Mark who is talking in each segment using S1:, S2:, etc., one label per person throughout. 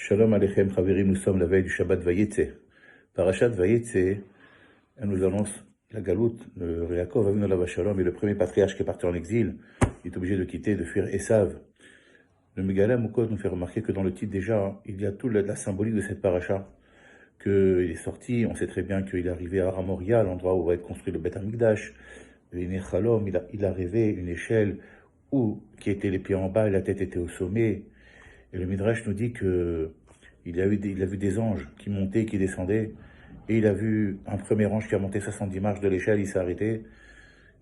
S1: Shalom Aleichem Chaverim, nous sommes la veille du Shabbat Vayetze. Parashat Vayetze, elle nous annonce la galoute de Yaakov Avinu Alav Shalom, et le premier patriarche qui est parti en exil, il est obligé de quitter, de fuir Esav. Le Megala Mukot nous fait remarquer que dans le titre déjà, il y a toute la symbolique de cette paracha, qu'il est sorti, on sait très bien qu'il est arrivé à Ramoria, l'endroit où va être construit le Beth Amikdash, il a rêvé une échelle qui était les pieds en bas et la tête était au sommet. Et le Midrash nous dit que il a vu des anges qui montaient, qui descendaient, et il a vu un premier ange qui a monté 70 marches de l'échelle, il s'est arrêté.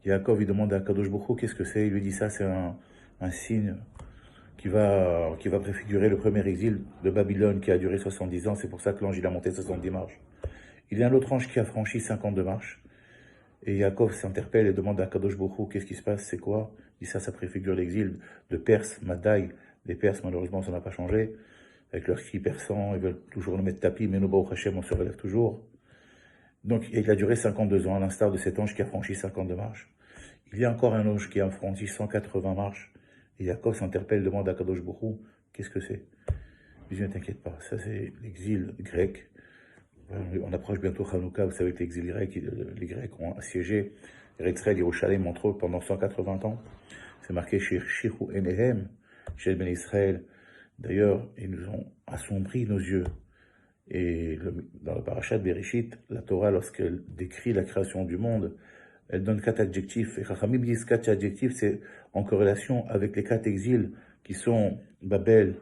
S1: Yaakov, il demande à Kadosh Baruch Hu, qu'est-ce que c'est? Il lui dit ça, c'est un signe qui va préfigurer le premier exil de Babylone qui a duré 70 ans, c'est pour ça que l'ange il a monté 70 marches. Il y a un autre ange qui a franchi 52 marches, et Yaakov s'interpelle et demande à Kadosh Baruch Hu, qu'est-ce qui se passe, c'est quoi? Il dit ça préfigure l'exil de Perse, Madaï. Les Perses, malheureusement, ça n'a pas changé. Avec leurs cris persans, ils veulent toujours nous mettre tapis, mais nous, Baruch Hashem, on se relève toujours. Donc, il a duré 52 ans, à l'instar de cet ange qui a franchi 52 marches. Il y a encore un ange qui a franchi 180 marches. Et Yaakov s'interpelle, demande à Kadosh Baruch Hu, qu'est-ce que c'est? Il dit, ne t'inquiète pas, ça c'est l'exil grec. On approche bientôt Hanouka, vous savez que l'exil grec, les Grecs ont assiégé Eretz-Israël, Yerushalem, entre autres, pendant 180 ans. C'est marqué chez Shichu Enehem, chez Ben Israël. D'ailleurs, ils nous ont assombri nos yeux. Et dans le parashat Bereshit, la Torah, lorsqu'elle décrit la création du monde, elle donne 4 adjectifs. Et Chachamim disent 4 adjectifs, c'est en corrélation avec les 4 exils qui sont Babel,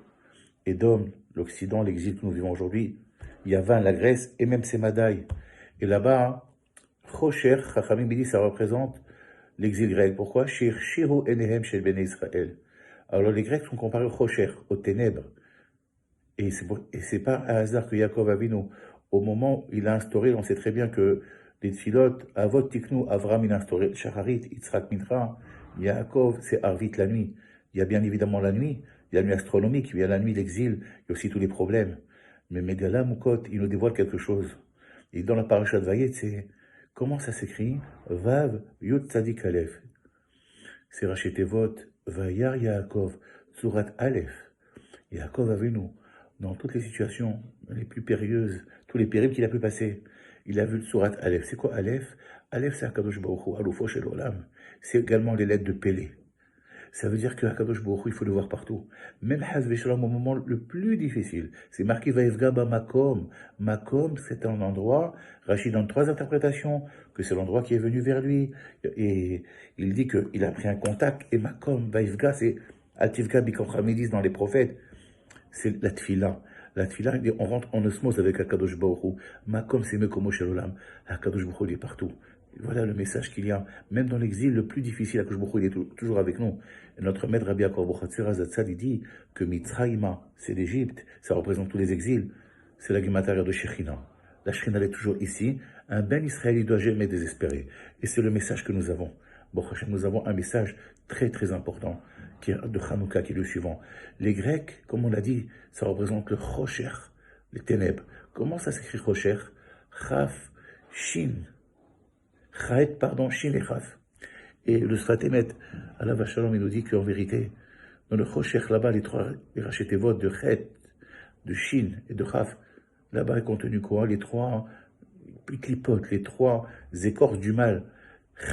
S1: Édom, l'Occident, l'exil que nous vivons aujourd'hui, Yavan, la Grèce, et même Sémadaï. Et là-bas, Chosher, Chachamim dit, ça représente l'exil grec. Pourquoi? Shir Shiru Enehem Shel Bnei Israël. Alors les Grecs sont comparés au Chosher, aux ténèbres. Et c'est pas un hasard que Yaakov Avinu, au moment où il a instauré, on sait très bien que les tfilot, Avot Tiknu, Avram, il a instauré Shacharit, Yitzhak Mitra, Yaakov, c'est Arvit la nuit. Il y a bien évidemment la nuit, il y a la nuit astronomique, il y a la nuit l'exil, il y a aussi tous les problèmes. Mais Megala Mukot, il nous dévoile quelque chose. Et dans la parasha de Vayet, c'est comment ça s'écrit? Vav Yud Tzadik Aleph. C'est Rashi Tevot, Vayar Yaakov, Surat Aleph. Yaakov Avinu, dans toutes les situations les plus périlleuses, tous les périls qu'il a pu passer, il a vu le Surat Aleph. C'est quoi Aleph? Aleph, c'est Akadosh Baruch Hu, Alufo Shel Olam. C'est également les lettres de Pélé. Ça veut dire que Akadosh Baruch Hu, il faut le voir partout. Même Haz Veshalom, au moment le plus difficile. C'est marqué Vaïvga Ba Makom. Makom, c'est un endroit, Rachid donne 3 interprétations, que c'est l'endroit qui est venu vers lui. Et il dit qu'il a pris un contact. Et Makom, Vaïvga, c'est Ativga Bikochamidis dans les prophètes. C'est la tfila. La tfila, on rentre en osmose avec Akadosh Baruch Hu. Makom, c'est Mekomo Shel Olam. Akadosh Baruch Hu, il est partout. Voilà le message qu'il y a. Même dans l'exil le plus difficile, Akadosh Baruch Hu, il est toujours avec nous. Et notre maître Rabbi Yaakov Bochatzera Zatzal, il dit que Mitzrayima, c'est l'Égypte, ça représente tous les exils. C'est la Gematria de Shechina. La Shechina, elle est toujours ici. Un Ben Israël, il doit jamais désespérer. Et c'est le message que nous avons. Bon, nous avons un message très très important qui est de Hanouka, qui est le suivant. Les Grecs, comme on l'a dit, ça représente le Chosher, les ténèbres. Comment ça s'écrit Chosher? Chaf, Shin. Chaet, pardon, Shin et Chaf. Et le Sfatemet, Alav Shalom, il nous dit qu'en vérité, dans le Chosher, là-bas, les rachetevot de Chet, de Shin et de Chaf, là-bas est contenu quoi? Les 3 clipotes, les 3 écorces du mal.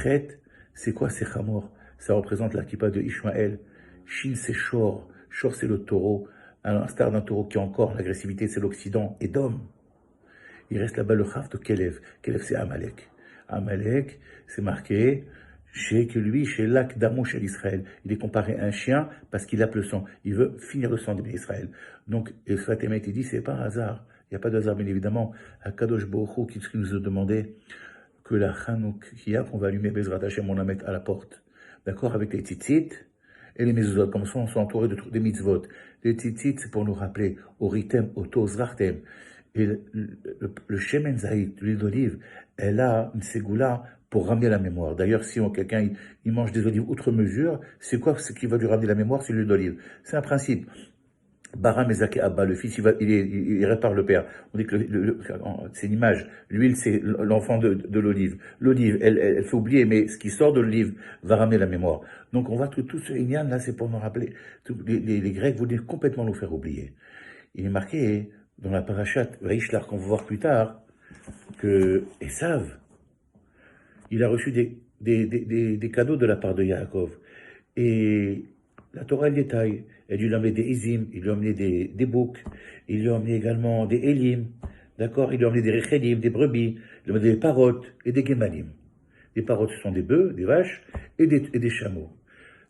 S1: Chet, c'est quoi? C'est Chamor. Ça représente la kippa de Ishmaël. Shin, c'est Shor. Shor, c'est le taureau. À l'instar d'un taureau qui a encore l'agressivité, c'est l'Occident. Et d'homme. Il reste là-bas le Chaf de Kelev. Kelev, c'est Amalek. Amalek, c'est marqué chez Lak Damo, chez l'Israël. Il est comparé à un chien parce qu'il a le sang. Il veut finir le sang d'Israël. Donc, et Fatémet, il dit, c'est pas un hasard. Il n'y a pas de hasard, bien évidemment. À Kadosh Baruch Hu, qui nous a demandé que la Hanoukia, qu'on va allumer Bezrat Hashem, on la mette à la porte. D'accord? Avec les tzitzit et les mezuzot. Comme ça, on sont entourés des mitzvot. Les tzitzit, c'est pour nous rappeler Oritem, Oto, Zrachtem. Et le Shemen Zahid, l'huile d'olive, elle a une ségoula pour ramener la mémoire. D'ailleurs, si quelqu'un il mange des olives outre mesure, c'est quoi ce qui va lui ramener la mémoire? C'est l'huile d'olive. C'est un principe. Baram Ezake Abba, le fils, il répare le père. On dit que c'est une image. L'huile, c'est l'enfant de l'olive. L'olive, elle fait oublier, mais ce qui sort de l'olive va ramener la mémoire. Donc on voit que tout ce Inyan, là, c'est pour nous rappeler. Les Grecs voulaient complètement nous faire oublier. il est marqué dans la parashat Vaishlar, qu'on va voir plus tard, que Esav, il a reçu des cadeaux de la part de Yaakov. Et la Torah, elle détaille. Elle lui a emmené des Ezim, il lui a emmené des boucs, il lui a emmené également des Elim, d'accord? Il lui a emmené des Rechelim, des brebis, il lui a emmené des parottes et des Gemalim. Les parottes, ce sont des bœufs, des vaches et des chameaux.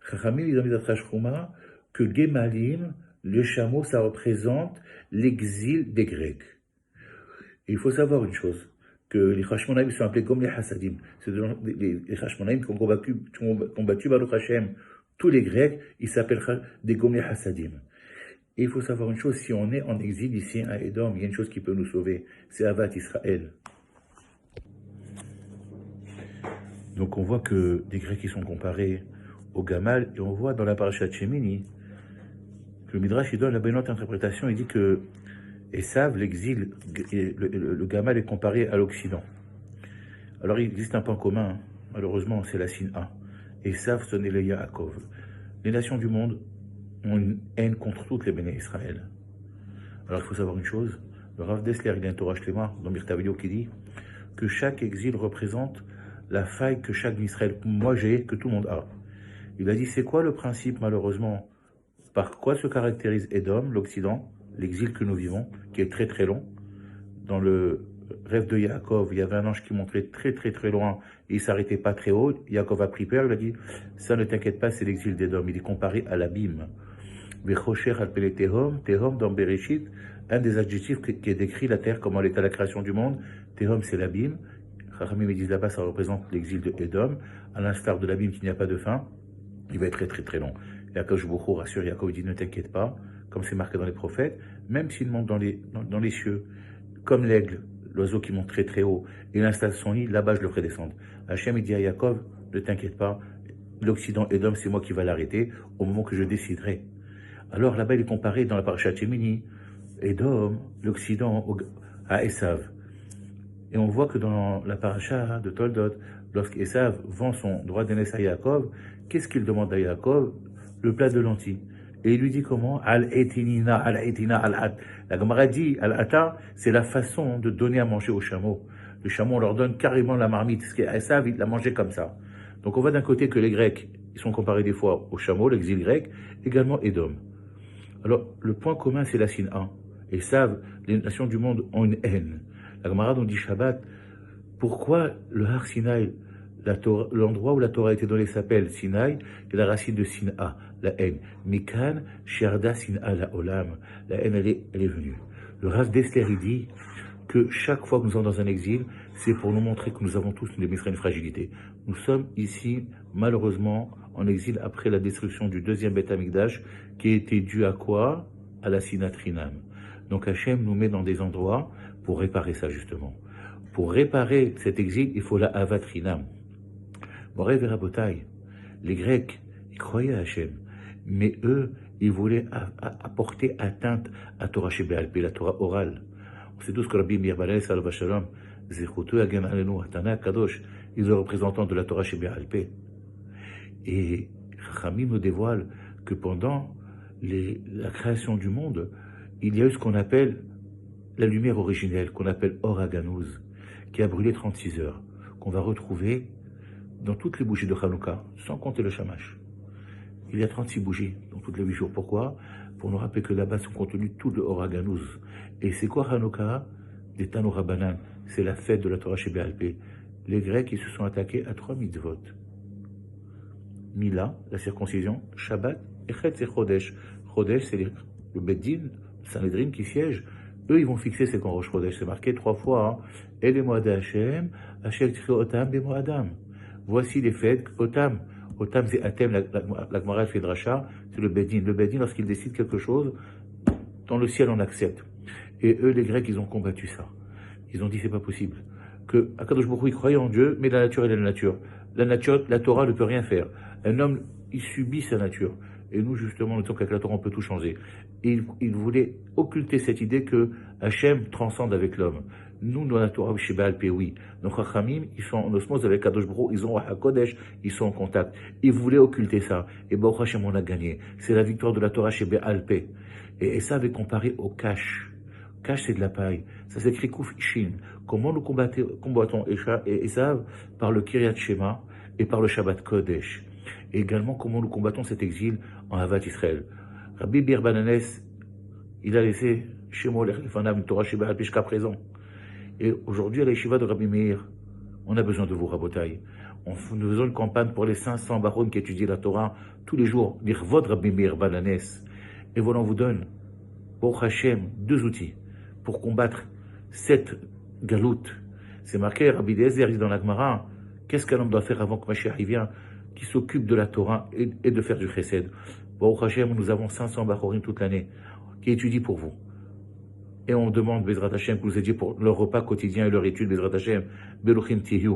S1: Chachamim, ils ont mis dans Trashkouma que Gemalim, le chameau, ça représente l'exil des Grecs. Et il faut savoir une chose, que les Hashmonaïm sont appelés comme les Hassadim. C'est les Hashmonaïm qui ont combattu Baruch Hashem. Tous les Grecs, ils s'appellent des Gomli Hassadim. Et il faut savoir une chose, si on est en exil ici à Edom, il y a une chose qui peut nous sauver, c'est Avat Israël. Donc on voit que des Grecs qui sont comparés au Gamal, et on voit dans la parashat Shemini, que le Midrash il donne la bonne interprétation, il dit que Esav, l'exil, le Gamal est comparé à l'Occident. Alors il existe un point commun, hein. Malheureusement c'est la Sina. Esav, ce n'est le Yaakov. Les nations du monde ont une haine contre toutes les béné Israël. Alors il faut savoir une chose, le Rav Dessler, il y a un Torah Shlema dans Mirtavio qui dit que chaque exil représente la faille que chaque Israël, moi j'ai, que tout le monde a. Il a dit, c'est quoi le principe malheureusement? Par quoi se caractérise Edom, l'Occident, l'exil que nous vivons, qui est très très long? Dans le rêve de Yaakov, il y avait un ange qui montrait très très très loin et il s'arrêtait pas très haut. Yaakov a pris peur, il a dit, ça ne t'inquiète pas, c'est l'exil d'Edom. Il est comparé à l'abîme. Vechosher al-Pele Tehom, Tehom dans Bereshit, un des adjectifs qui est décrit la terre, comment elle est à la création du monde. Tehom, c'est l'abîme. Chachamim disent là-bas, ça représente l'exil de Edom. À l'instar de l'abîme qui n'y a pas de fin, il va être très très très long. Yaakov Bouchou rassure Yaakov, il dit, ne t'inquiète pas, comme c'est marqué dans les prophètes, même s'il monte dans les cieux, comme l'aigle, l'oiseau qui monte très très haut, et il installe son nid, là-bas je le ferai descendre. Hachem, il dit à Yaakov, ne t'inquiète pas, l'Occident Edom, c'est moi qui va l'arrêter au moment que je déciderai. Alors là-bas, il est comparé dans la parashat Shemini, Edom, l'Occident, à Esav. Et on voit que dans la paracha de Toldot, lorsqu'Esav vend son droit d'aînesse à Yaakov, qu'est-ce qu'il demande à Yaakov? Le plat de lentilles. Et il lui dit comment? Al-etinina, al-etina, al-at. La Gemara dit, al-ata, c'est la façon de donner à manger aux chameaux. Le chameau, on leur donne carrément la marmite. Ce qu'Esav, il l'a mangé comme ça. Donc on voit d'un côté que les Grecs, ils sont comparés des fois aux chameaux, l'exil grec, également Edom. Alors, le point commun, c'est la Sina. Esav, les nations du monde ont une haine. La Gemara nous dit Shabbat, pourquoi le Har Sinaï, l'endroit où la Torah a été donnée s'appelle Sinaï, c'est la racine de Sina, la haine. Mikan, Sherda Sina la Olam, la haine, elle est venue. Le Rav Dessler, il dit que chaque fois que nous sommes dans un exil, c'est pour nous montrer que nous avons tous une fragilité. Nous sommes ici, malheureusement, en exil après la destruction du deuxième Beth Amikdash, qui a été due à quoi? À la Sinatrinam. Donc Hachem nous met dans des endroits pour réparer ça, justement. Pour réparer cet exil, il faut la Avatrinam. Moré Verabotai, les Grecs, ils croyaient à Hachem, mais eux, ils voulaient apporter atteinte à Torah Shebéalpé, la Torah orale. On sait tous que Rabbi Meir Balei Salva Shalom, Zechuteu Hagen Alenu Hatana Kadosh, ils sont représentants de la Torah Shebéalpé. Et Chachamim nous dévoile que pendant la création du monde, il y a eu ce qu'on appelle la lumière originelle, qu'on appelle Or Haganouz, qui a brûlé 36 heures, qu'on va retrouver dans toutes les bougies de Hanouka, sans compter le Shamash. Il y a 36 bougies dans toutes les 8 jours. Pourquoi? Pour nous rappeler que là-bas sont contenus tout le Or Haganouz. Et c'est quoi Hanouka? Des Tanoura Banan. C'est la fête de la Torah Shebéalpé. Les Grecs, ils se sont attaqués à 3 mitzvot. Mila, la circoncision, Shabbat, et Chet, c'est Chodesh. Chodesh, c'est le Beddin, le Sanhedrin qui siège. Eux, ils vont fixer ces grands Rosh Chodesh. C'est marqué 3 fois. Et les mois d'Hachem, Hachem Tzri Otam, Bemo Adam. Voici les fêtes, Otam. Otam, c'est Atem, la Gemara fait Dracha, c'est le Beddin. Le Beddin, lorsqu'il décide quelque chose, dans le ciel, on accepte. Et eux, les Grecs, ils ont combattu ça. Ils ont dit, c'est pas possible. Que Akadosh Baruch Hu, il croyait en Dieu, mais la nature, elle est la nature. La nature, la Torah ne peut rien faire. Un homme, il subit sa nature. Et nous, justement, nous disons qu'avec la Torah, on peut tout changer. Et il voulait occulter cette idée que Hachem transcende avec l'homme. Nous, dans la Torah, chez Baal Pé, oui. Donc, Chachamim, ils sont en osmose avec Kadosh Baruch Hu, ils ont HaKodesh, ils sont en contact. Ils voulaient occulter ça. Et Baruch Hashem, on a gagné. C'est la victoire de la Torah chez Baal Pé. Et Esav est comparé au cash. Cash, c'est de la paille. Ça s'écrit Kouf Shin. Comment nous combattons Esav? Par le Kiryat Shema et par le Shabbat Kodesh. Et également, comment nous combattons cet exil en Havat Israël. Rabbi Bir Bananes, il a laissé chez moi une Torah Sheba jusqu'à présent. Et aujourd'hui, à la yeshiva de Rabbi Meir, on a besoin de vous, Rabotai. Nous faisons une campagne pour les 500 barons qui étudient la Torah tous les jours. L'Irvod Rabbi Meir Bananes. Et voilà, on vous donne, pour Hachem, 2 outils pour combattre cette galoute. C'est marqué, Rabbi Eliezer dit dans la Gemara, qu'est-ce qu'un homme doit faire avant que Mashiach vienne, qui s'occupe de la Torah et de faire du chesed. Pour Hachem, nous avons 500 bachorim toute l'année qui étudient pour vous. Et on demande, Bezrat Hashem, que vous aidiez pour leur repas quotidien et leur étude, Bezrat Hashem, Beluchim Tihu.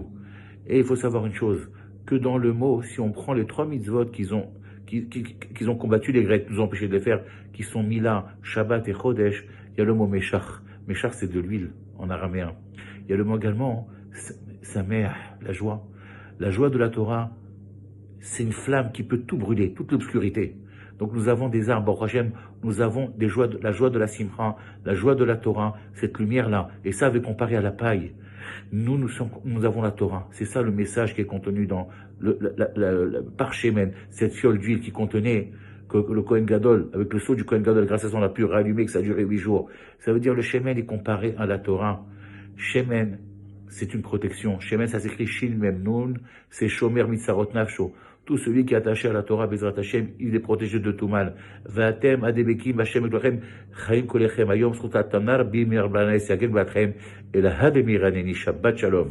S1: Et il faut savoir une chose, que dans le mot, si on prend les 3 mitzvot qu'ils ont combattu, les Grecs nous ont empêché de les faire, qui sont Mila, Shabbat et Chodesh, il y a le mot Meshach. Meshach, c'est de l'huile en araméen. Il y a le mot également, Samer, la joie. La joie de la Torah, c'est une flamme qui peut tout brûler, toute l'obscurité. Donc nous avons des arbres, Baruch Hashem, nous avons la joie de la Simcha, la joie de la Torah, cette lumière-là. Et ça avait comparé à la paille. Nous avons la Torah. C'est ça le message qui est contenu dans le parchemen, cette fiole d'huile qui contenait que le Kohen Gadol, avec le sceau du Kohen Gadol, grâce à son a pu rallumer, que ça a duré 8 jours. Ça veut dire le Shemen est comparé à la Torah. Shemen, c'est une protection. Shemen, ça s'écrit Shin Mem Nun, c'est Shomer Mitzarot Nafsho. Tout celui qui est attaché à la Torah, Bezrat Hashem, il est protégé de tout mal. Va'atem adebekim Hashem Elohim Chaim Kolechem Ayom Srutat Tanar Bimir Blanes Yagel Batchem El Hademiraneni Shabbat Shalom.